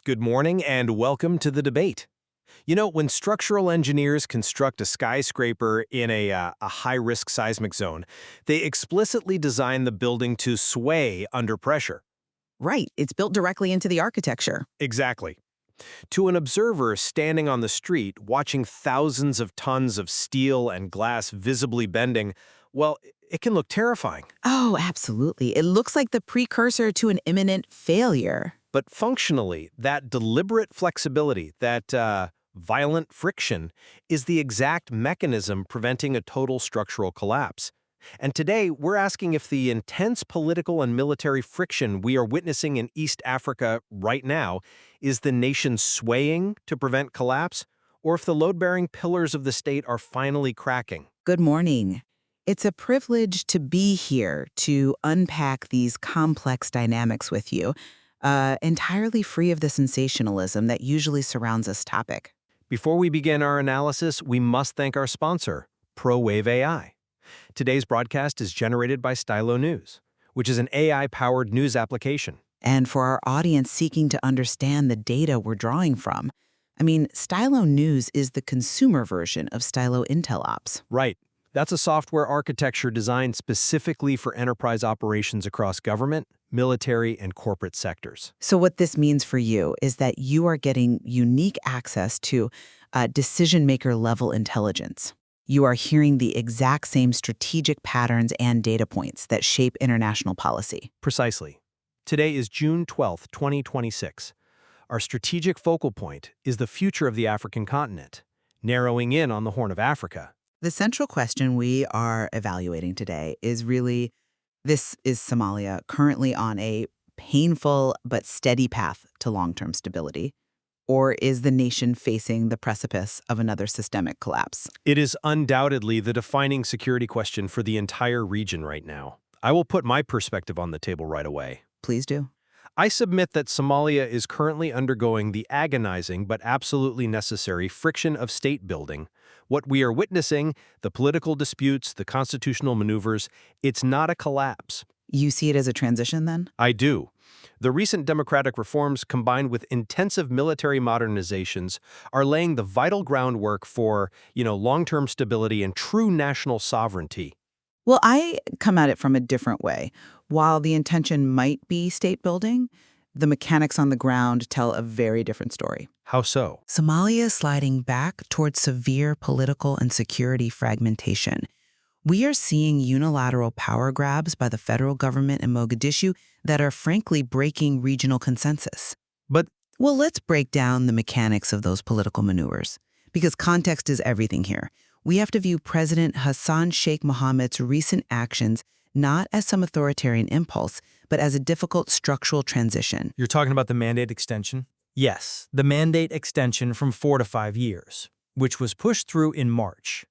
Good morning and welcome to the debate. You know, when structural engineers construct a skyscraper in a high-risk seismic zone, they explicitly design the building to sway under pressure. Right, it's built directly into the architecture. Exactly. To an observer standing on the street, watching thousands of tons of steel and glass visibly bending, well, it can look terrifying. Oh, absolutely. It looks like the precursor to an imminent failure. But functionally, that deliberate flexibility, that violent friction, is the exact mechanism preventing a total structural collapse. And today, we're asking if the intense political and military friction we are witnessing in East Africa right now is the nation swaying to prevent collapse, or if the load-bearing pillars of the state are finally cracking. Good morning. It's a privilege to be here to unpack these complex dynamics with you, entirely free of the sensationalism that usually surrounds this topic. Before we begin our analysis, we must thank our sponsor, ProWave AI. Today's broadcast is generated by Stylo News, which is an AI-powered news application. And for our audience seeking to understand the data we're drawing from, Stylo News is the consumer version of Stylo Intel Ops. Right. That's a software architecture designed specifically for enterprise operations across government, military, and corporate sectors. So what this means for you is that you are getting unique access to decision-maker level intelligence. You are hearing the exact same strategic patterns and data points that shape international policy. Precisely. Today is June 12, 2026. Our strategic focal point is the future of the African continent, narrowing in on the Horn of Africa. The central question we are evaluating today is really, this is Somalia currently on a painful but steady path to long-term stability? Or is the nation facing the precipice of another systemic collapse? It is undoubtedly the defining security question for the entire region right now. I will put my perspective on the table right away. Please do. I submit that Somalia is currently undergoing the agonizing but absolutely necessary friction of state building. What we are witnessing, the political disputes, the constitutional maneuvers, it's not a collapse. You see it as a transition, then? I do. The recent democratic reforms, combined with intensive military modernizations, are laying the vital groundwork for, long-term stability and true national sovereignty. Well, I come at it from a different way. While the intention might be state building, the mechanics on the ground tell a very different story. How so? Somalia is sliding back towards severe political and security fragmentation. We are seeing unilateral power grabs by the federal government in Mogadishu that are frankly breaking regional consensus. But, well, let's break down the mechanics of those political maneuvers, because context is everything here. We have to view President Hassan Sheikh Mohammed's recent actions not as some authoritarian impulse, but as a difficult structural transition. You're talking about the mandate extension? Yes, the mandate extension from 4 to 5 years, which was pushed through in March.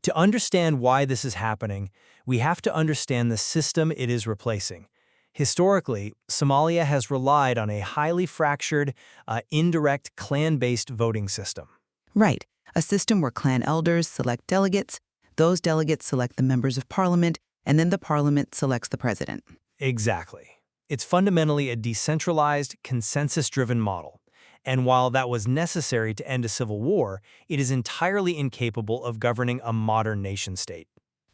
To understand why this is happening, we have to understand the system it is replacing. Historically, Somalia has relied on a highly fractured, indirect clan-based voting system. Right, a system where clan elders select delegates, those delegates select the members of parliament, and then the parliament selects the president. Exactly. It's fundamentally a decentralized, consensus-driven model. And while that was necessary to end a civil war, it is entirely incapable of governing a modern nation-state.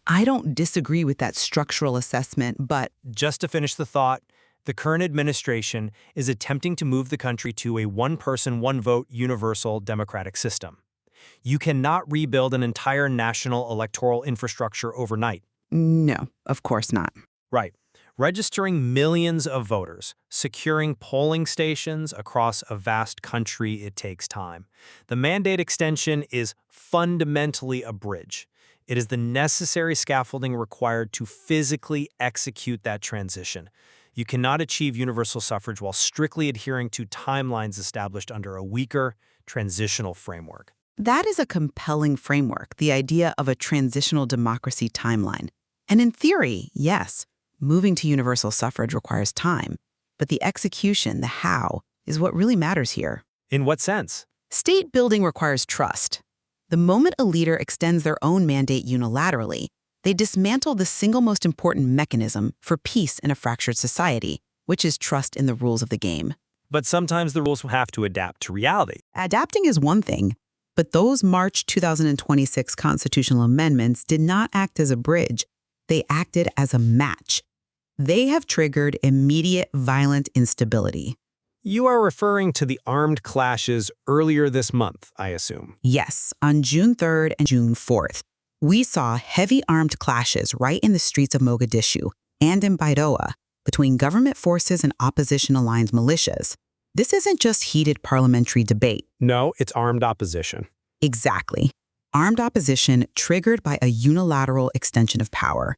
I don't disagree with that structural assessment, but just to finish the thought, the current administration is attempting to move the country to a one-person, one-vote universal democratic system. You cannot rebuild an entire national electoral infrastructure overnight. No, of course not. Right. Registering millions of voters, securing polling stations across a vast country, it takes time. The mandate extension is fundamentally a bridge. It is the necessary scaffolding required to physically execute that transition. You cannot achieve universal suffrage while strictly adhering to timelines established under a weaker, transitional framework. That is a compelling framework, the idea of a transitional democracy timeline. And in theory, yes, moving to universal suffrage requires time, but the execution, the how, is what really matters here. In what sense? State building requires trust. The moment a leader extends their own mandate unilaterally, they dismantle the single most important mechanism for peace in a fractured society, which is trust in the rules of the game. But sometimes the rules have to adapt to reality. Adapting is one thing, but those March 2026 constitutional amendments did not act as a bridge. They acted as a match. They have triggered immediate violent instability. You are referring to the armed clashes earlier this month, I assume. Yes, on June 3rd and June 4th, we saw heavy armed clashes right in the streets of Mogadishu and in Baidoa between government forces and opposition-aligned militias. This isn't just heated parliamentary debate. No, it's armed opposition. Exactly. Armed opposition triggered by a unilateral extension of power.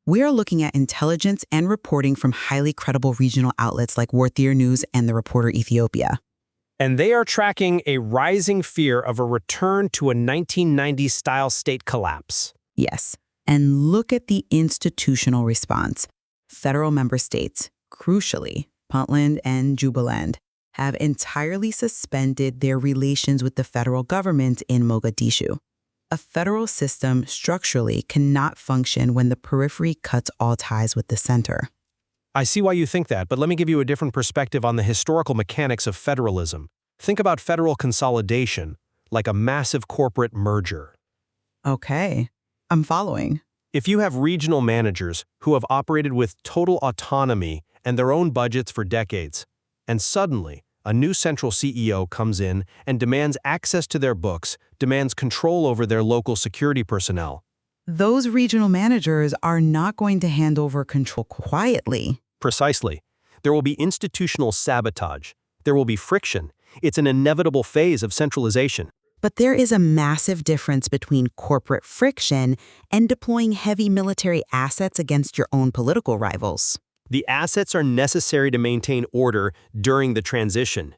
We are looking at intelligence and reporting from highly credible regional outlets like Warthir News and the Reporter Ethiopia. And they are tracking a rising fear of a return to a 1990s-style state collapse. Yes. And look at the institutional response. Federal member states, crucially, Puntland and Jubaland, have entirely suspended their relations with the federal government in Mogadishu. A federal system structurally cannot function when the periphery cuts all ties with the center. I see why you think that, but let me give you a different perspective on the historical mechanics of federalism. Think about federal consolidation, like a massive corporate merger. Okay, I'm following. If you have regional managers who have operated with total autonomy and their own budgets for decades, and suddenly a new central CEO comes in and demands access to their books, demands control over their local security personnel. Those regional managers are not going to hand over control quietly. Precisely. There will be institutional sabotage. There will be friction. It's an inevitable phase of centralization. But there is a massive difference between corporate friction and deploying heavy military assets against your own political rivals. The assets are necessary to maintain order during the transition.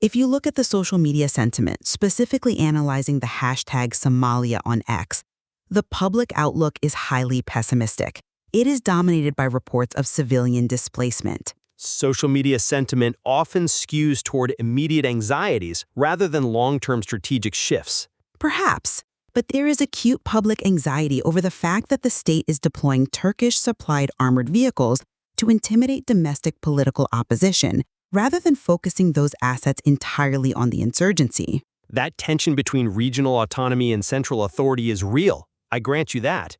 If you look at the social media sentiment, specifically analyzing the hashtag Somalia on X, the public outlook is highly pessimistic. It is dominated by reports of civilian displacement. Social media sentiment often skews toward immediate anxieties rather than long-term strategic shifts. Perhaps, but there is acute public anxiety over the fact that the state is deploying Turkish-supplied armored vehicles to intimidate domestic political opposition, rather than focusing those assets entirely on the insurgency. That tension between regional autonomy and central authority is real, I grant you that.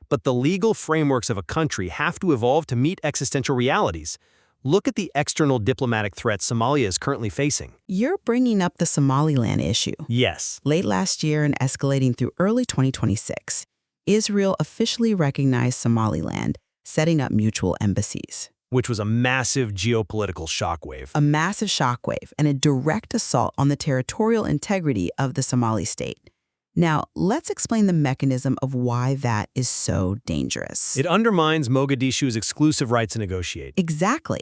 But the legal frameworks of a country have to evolve to meet existential realities. Look at the external diplomatic threats Somalia is currently facing. You're bringing up the Somaliland issue. Yes. Late last year and escalating through early 2026, Israel officially recognized Somaliland, setting up mutual embassies. Which was a massive geopolitical shockwave. A massive shockwave and a direct assault on the territorial integrity of the Somali state. Now, let's explain the mechanism of why that is so dangerous. It undermines Mogadishu's exclusive right to negotiate. Exactly.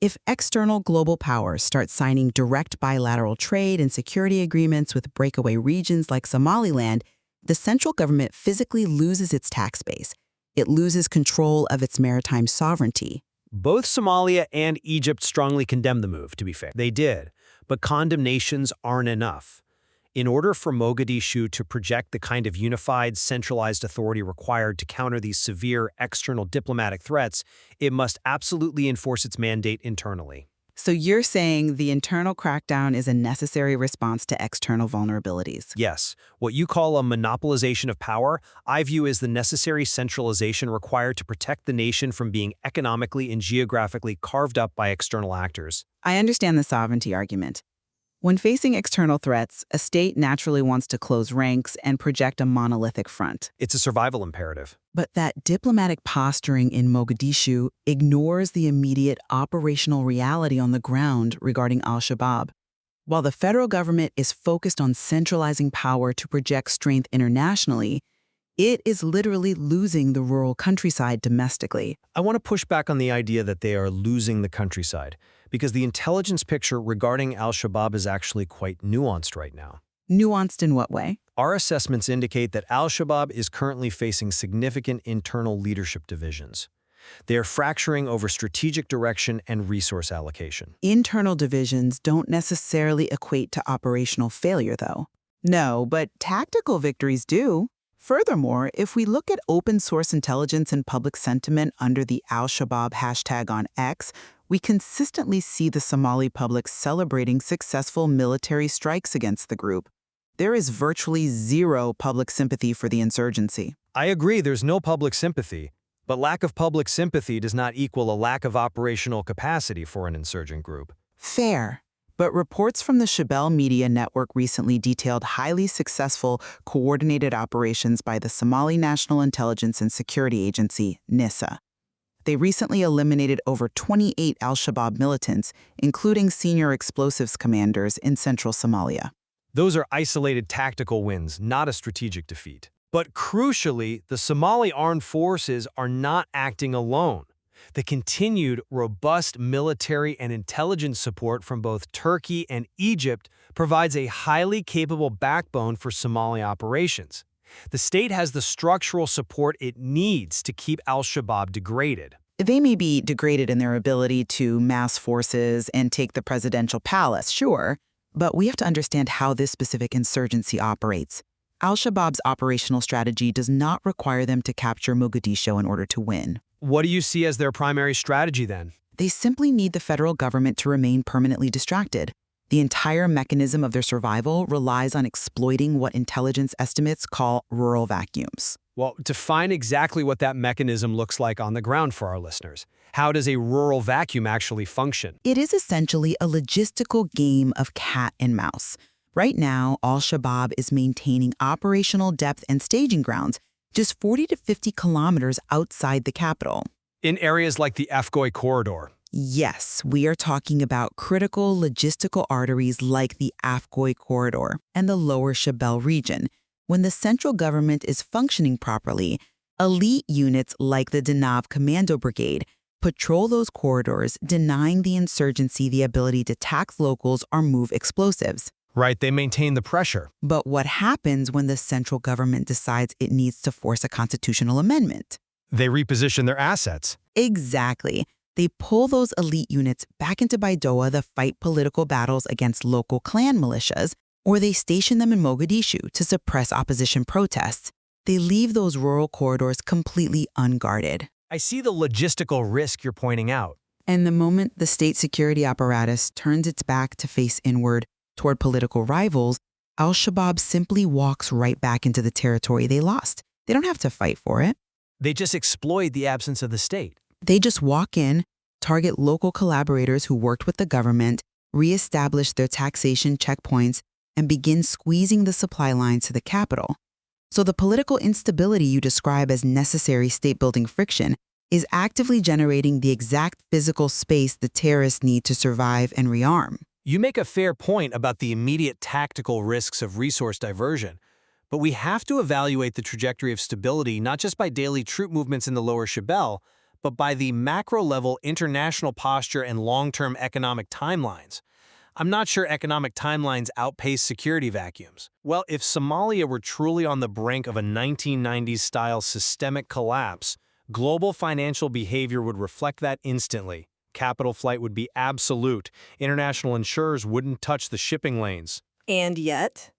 If external global powers start signing direct bilateral trade and security agreements with breakaway regions like Somaliland, the central government physically loses its tax base. It loses control of its maritime sovereignty. Both Somalia and Egypt strongly condemned the move, to be fair. They did, but condemnations aren't enough. In order for Mogadishu to project the kind of unified, centralized authority required to counter these severe external diplomatic threats, it must absolutely enforce its mandate internally. So you're saying the internal crackdown is a necessary response to external vulnerabilities? Yes, what you call a monopolization of power, I view as the necessary centralization required to protect the nation from being economically and geographically carved up by external actors. I understand the sovereignty argument. When facing external threats, a state naturally wants to close ranks and project a monolithic front. It's a survival imperative. But that diplomatic posturing in Mogadishu ignores the immediate operational reality on the ground regarding Al-Shabaab. While the federal government is focused on centralizing power to project strength internationally, it is literally losing the rural countryside domestically. I want to push back on the idea that they are losing the countryside, because the intelligence picture regarding Al-Shabaab is actually quite nuanced right now. Nuanced in what way? Our assessments indicate that Al-Shabaab is currently facing significant internal leadership divisions. They are fracturing over strategic direction and resource allocation. Internal divisions don't necessarily equate to operational failure, though. No, but tactical victories do. Furthermore, if we look at open source intelligence and public sentiment under the Al-Shabaab hashtag on X, we consistently see the Somali public celebrating successful military strikes against the group. There is virtually zero public sympathy for the insurgency. I agree there's no public sympathy, but lack of public sympathy does not equal a lack of operational capacity for an insurgent group. Fair. But reports from the Shabelle Media Network recently detailed highly successful coordinated operations by the Somali National Intelligence and Security Agency, NISA. They recently eliminated over 28 Al-Shabaab militants, including senior explosives commanders in central Somalia. Those are isolated tactical wins, not a strategic defeat. But crucially, the Somali armed forces are not acting alone. The continued, robust military and intelligence support from both Turkey and Egypt provides a highly capable backbone for Somali operations. The state has the structural support it needs to keep Al-Shabaab degraded. They may be degraded in their ability to mass forces and take the presidential palace, sure, but we have to understand how this specific insurgency operates. Al-Shabaab's operational strategy does not require them to capture Mogadishu in order to win. What do you see as their primary strategy then? They simply need the federal government to remain permanently distracted. The entire mechanism of their survival relies on exploiting what intelligence estimates call rural vacuums. Well, define exactly what that mechanism looks like on the ground for our listeners. How does a rural vacuum actually function? It is essentially a logistical game of cat and mouse. Right now, Al-Shabaab is maintaining operational depth and staging grounds just 40 to 50 kilometers outside the capital. In areas like the Afgoy corridor. Yes, we are talking about critical logistical arteries like the Afgoy corridor and the lower Shabelle region. When the central government is functioning properly, elite units like the Danab Commando Brigade patrol those corridors, denying the insurgency the ability to tax locals or move explosives. Right, they maintain the pressure. But what happens when the central government decides it needs to force a constitutional amendment? They reposition their assets. Exactly. They pull those elite units back into Baidoa to fight political battles against local clan militias, or they station them in Mogadishu to suppress opposition protests. They leave those rural corridors completely unguarded. I see the logistical risk you're pointing out. And the moment the state security apparatus turns its back to face inward toward political rivals, Al-Shabaab simply walks right back into the territory they lost. They don't have to fight for it. They just exploit the absence of the state. They just walk in, target local collaborators who worked with the government, reestablish their taxation checkpoints, and begin squeezing the supply lines to the capital. So the political instability you describe as necessary state-building friction is actively generating the exact physical space the terrorists need to survive and rearm. You make a fair point about the immediate tactical risks of resource diversion, but we have to evaluate the trajectory of stability not just by daily troop movements in the lower Shabelle, but by the macro-level international posture and long-term economic timelines. I'm not sure economic timelines outpace security vacuums. Well, if Somalia were truly on the brink of a 1990s-style systemic collapse, global financial behavior would reflect that instantly. Capital flight would be absolute. International insurers wouldn't touch the shipping lanes. And yet,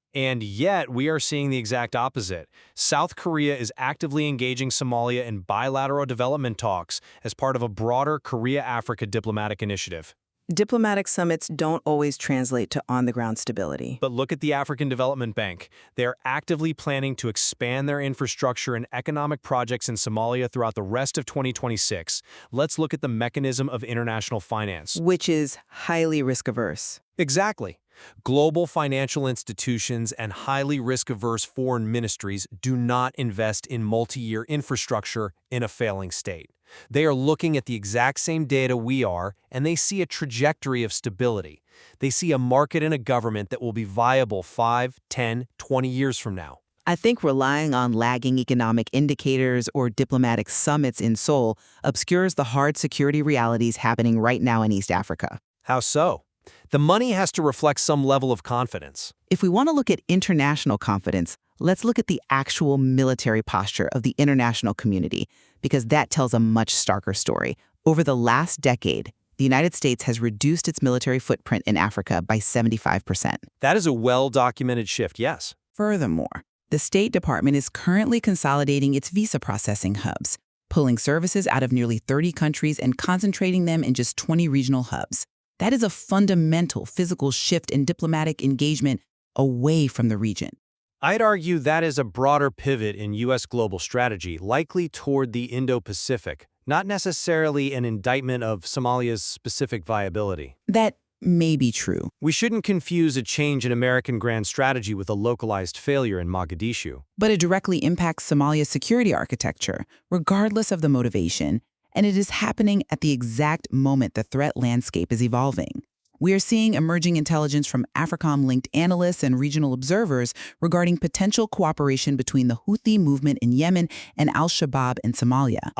we are seeing the exact opposite. South Korea is actively engaging Somalia in bilateral development talks as part of a broader Korea-Africa diplomatic initiative. diplomatic summits don't always translate to on-the-ground stability. But look at the African Development Bank. They are actively planning to expand their infrastructure and economic projects in Somalia throughout the rest of 2026. Let's look at the mechanism of international finance. Which is highly risk-averse. Exactly. Global financial institutions and highly risk-averse foreign ministries do not invest in multi-year infrastructure in a failing state. They are looking at the exact same data we are, and they see a trajectory of stability. They see a market and a government that will be viable 5, 10, 20 years from now. I think relying on lagging economic indicators or diplomatic summits in Seoul obscures the hard security realities happening right now in East Africa. How so? The money has to reflect some level of confidence. If we want to look at international confidence, let's look at the actual military posture of the international community, because that tells a much starker story. Over the last decade, the United States has reduced its military footprint in Africa by 75%. That is a well-documented shift, yes. Furthermore, the State Department is currently consolidating its visa processing hubs, pulling services out of nearly 30 countries and concentrating them in just 20 regional hubs. That is a fundamental physical shift in diplomatic engagement away from the region. I'd argue that is a broader pivot in U.S. global strategy, likely toward the Indo-Pacific, not necessarily an indictment of Somalia's specific viability. That may be true. We shouldn't confuse a change in American grand strategy with a localized failure in Mogadishu. But it directly impacts Somalia's security architecture, regardless of the motivation, and it is happening at the exact moment the threat landscape is evolving. We are seeing emerging intelligence from AFRICOM-linked analysts and regional observers regarding potential cooperation between the Houthi movement in Yemen and Al-Shabaab in Somalia.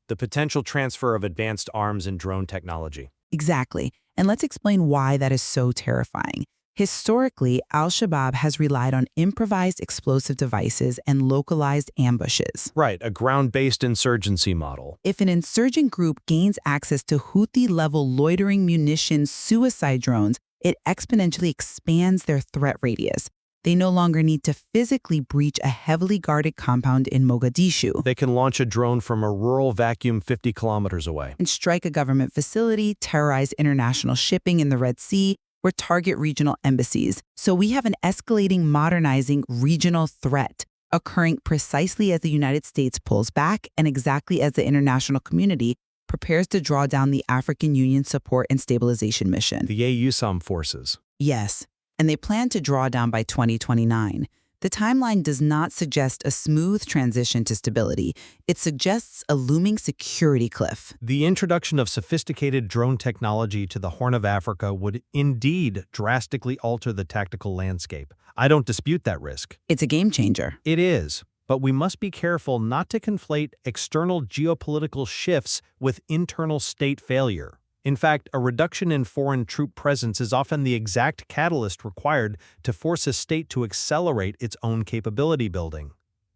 The potential transfer of advanced arms and drone technology. Exactly. And let's explain why that is so terrifying. Historically, Al-Shabaab has relied on improvised explosive devices and localized ambushes. Right, a ground-based insurgency model. If an insurgent group gains access to Houthi-level loitering munitions suicide drones, it exponentially expands their threat radius. They no longer need to physically breach a heavily guarded compound in Mogadishu. They can launch a drone from a rural vacuum 50 kilometers away. And strike a government facility, terrorize international shipping in the Red Sea, or target regional embassies. So we have an escalating, modernizing regional threat occurring precisely as the United States pulls back and exactly as the international community prepares to draw down the African Union Support and Stabilization Mission. The AUSOM forces. Yes, and they plan to draw down by 2029. The timeline does not suggest a smooth transition to stability. It suggests a looming security cliff. The introduction of sophisticated drone technology to the Horn of Africa would indeed drastically alter the tactical landscape. I don't dispute that risk. It's a game changer. It is, but we must be careful not to conflate external geopolitical shifts with internal state failure. In fact, a reduction in foreign troop presence is often the exact catalyst required to force a state to accelerate its own capability building.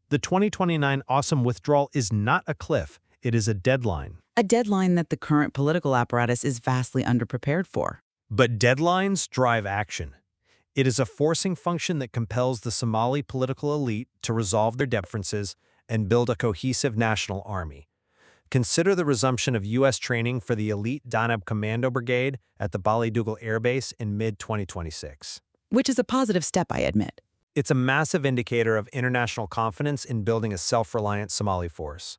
The 2029 OSINT withdrawal is not a cliff, it is a deadline. A deadline that the current political apparatus is vastly underprepared for. But deadlines drive action. It is a forcing function that compels the Somali political elite to resolve their differences and build a cohesive national army. Consider the resumption of U.S. training for the elite Danab Commando Brigade at the Bali Dougal Air Base in mid-2026. Which is a positive step, I admit. It's a massive indicator of international confidence in building a self-reliant Somali force.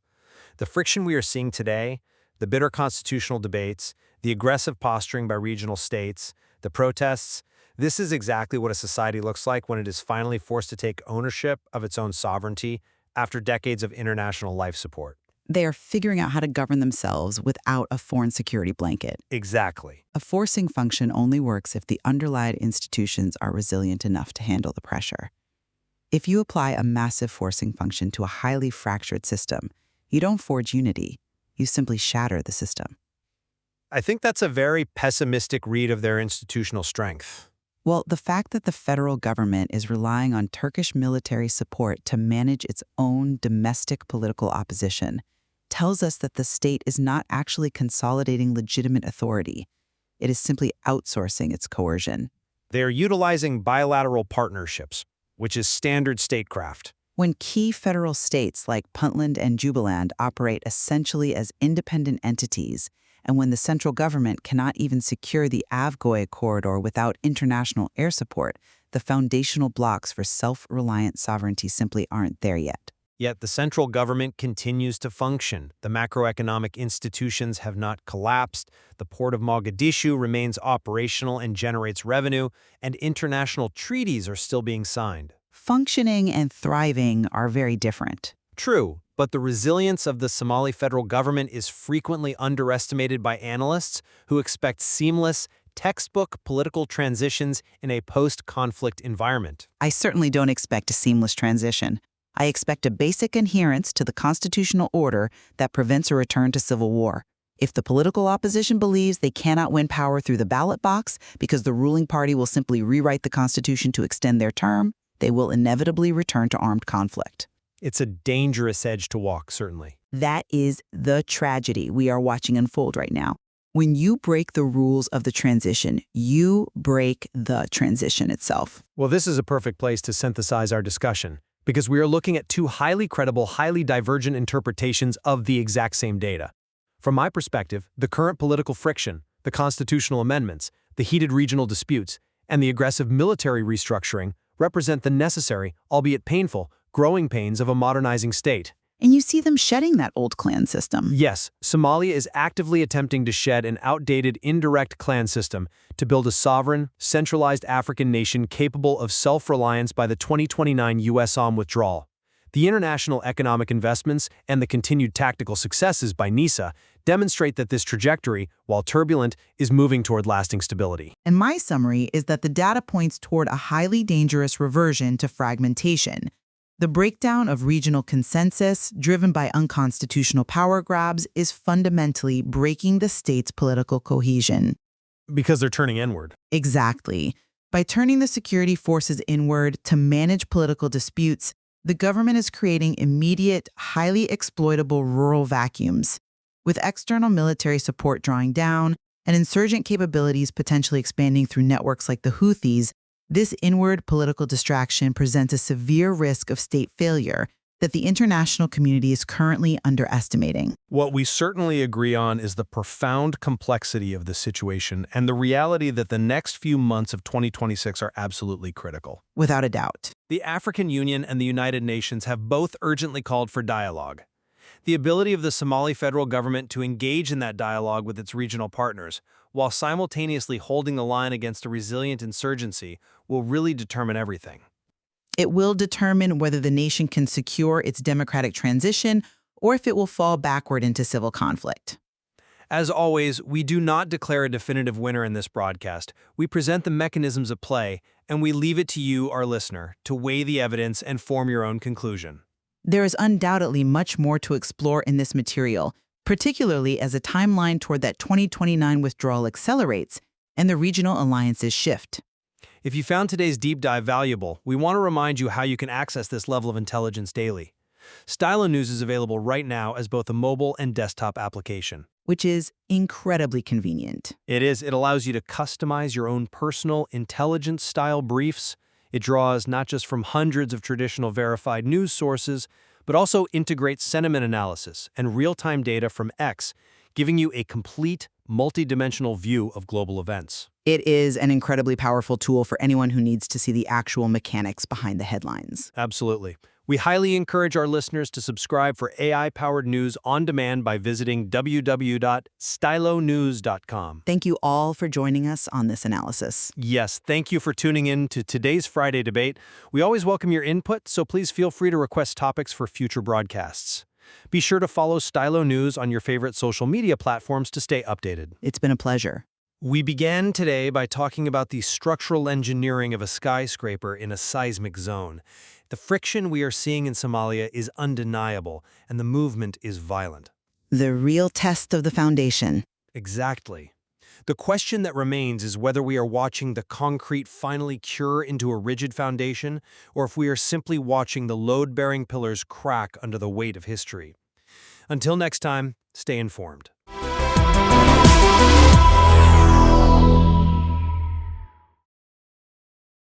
The friction we are seeing today, the bitter constitutional debates, the aggressive posturing by regional states, the protests, this is exactly what a society looks like when it is finally forced to take ownership of its own sovereignty after decades of international life support. They are figuring out how to govern themselves without a foreign security blanket. Exactly. A forcing function only works if the underlying institutions are resilient enough to handle the pressure. If you apply a massive forcing function to a highly fractured system, you don't forge unity, you simply shatter the system. I think that's a very pessimistic read of their institutional strength. Well, the fact that the federal government is relying on Turkish military support to manage its own domestic political opposition tells us that the state is not actually consolidating legitimate authority. It is simply outsourcing its coercion. They are utilizing bilateral partnerships, which is standard statecraft. When key federal states like Puntland and Jubaland operate essentially as independent entities, and when the central government cannot even secure the Afgoy corridor without international air support, the foundational blocks for self-reliant sovereignty simply aren't there yet. Yet the central government continues to function. The macroeconomic institutions have not collapsed, the port of Mogadishu remains operational and generates revenue, and international treaties are still being signed. Functioning and thriving are very different. True, but the resilience of the Somali federal government is frequently underestimated by analysts who expect seamless, textbook political transitions in a post-conflict environment. I certainly don't expect a seamless transition. I expect a basic adherence to the constitutional order that prevents a return to civil war. If the political opposition believes they cannot win power through the ballot box because the ruling party will simply rewrite the Constitution to extend their term, they will inevitably return to armed conflict. It's a dangerous edge to walk, certainly. That is the tragedy we are watching unfold right now. When you break the rules of the transition, you break the transition itself. Well, this is a perfect place to synthesize our discussion. because we are looking at two highly credible, highly divergent interpretations of the exact same data. From my perspective, the current political friction, the constitutional amendments, the heated regional disputes, and the aggressive military restructuring represent the necessary, albeit painful, growing pains of a modernizing state. And you see them shedding that old clan system. Yes, Somalia is actively attempting to shed an outdated, indirect clan system to build a sovereign, centralized African nation capable of self-reliance by the 2029 USOM withdrawal. The international economic investments and the continued tactical successes by NISA demonstrate that this trajectory, while turbulent, is moving toward lasting stability. And my summary is that the data points toward a highly dangerous reversion to fragmentation. The breakdown of regional consensus, driven by unconstitutional power grabs, is fundamentally breaking the state's political cohesion. Because they're turning inward. Exactly. By turning the security forces inward to manage political disputes, the government is creating immediate, highly exploitable rural vacuums. With external military support drawing down and insurgent capabilities potentially expanding through networks like the Houthis, this inward political distraction presents a severe risk of state failure that the international community is currently underestimating. What we certainly agree on is the profound complexity of the situation and the reality that the next few months of 2026 are absolutely critical. Without a doubt. The African Union and the United Nations have both urgently called for dialogue. The ability of the Somali federal government to engage in that dialogue with its regional partners, while simultaneously holding the line against a resilient insurgency, will really determine everything. It will determine whether the nation can secure its democratic transition or if it will fall backward into civil conflict. As always, we do not declare a definitive winner in this broadcast. We present the mechanisms at play, and we leave it to you, our listener, to weigh the evidence and form your own conclusion. There is undoubtedly much more to explore in this material, particularly as a timeline toward that 2029 withdrawal accelerates and the regional alliances shift. If you found today's deep dive valuable, we want to remind you how you can access this level of intelligence daily. Stylo News is available right now as both a mobile and desktop application. Which is incredibly convenient. It is. It allows you to customize your own personal intelligence-style briefs. It draws not just from hundreds of traditional verified news sources, but also integrates sentiment analysis and real-time data from X, giving you a complete, multidimensional view of global events. It is an incredibly powerful tool for anyone who needs to see the actual mechanics behind the headlines. Absolutely. We highly encourage our listeners to subscribe for AI-powered news on demand by visiting www.stylonews.com. Thank you all for joining us on this analysis. Yes, thank you for tuning in to today's Friday debate. We always welcome your input, so please feel free to request topics for future broadcasts. Be sure to follow Stylo News on your favorite social media platforms to stay updated. It's been a pleasure. We began today by talking about the structural engineering of a skyscraper in a seismic zone. The friction we are seeing in Somalia is undeniable, and the movement is violent. The real test of the foundation. Exactly. The question that remains is whether we are watching the concrete finally cure into a rigid foundation, or if we are simply watching the load-bearing pillars crack under the weight of history. Until next time, stay informed.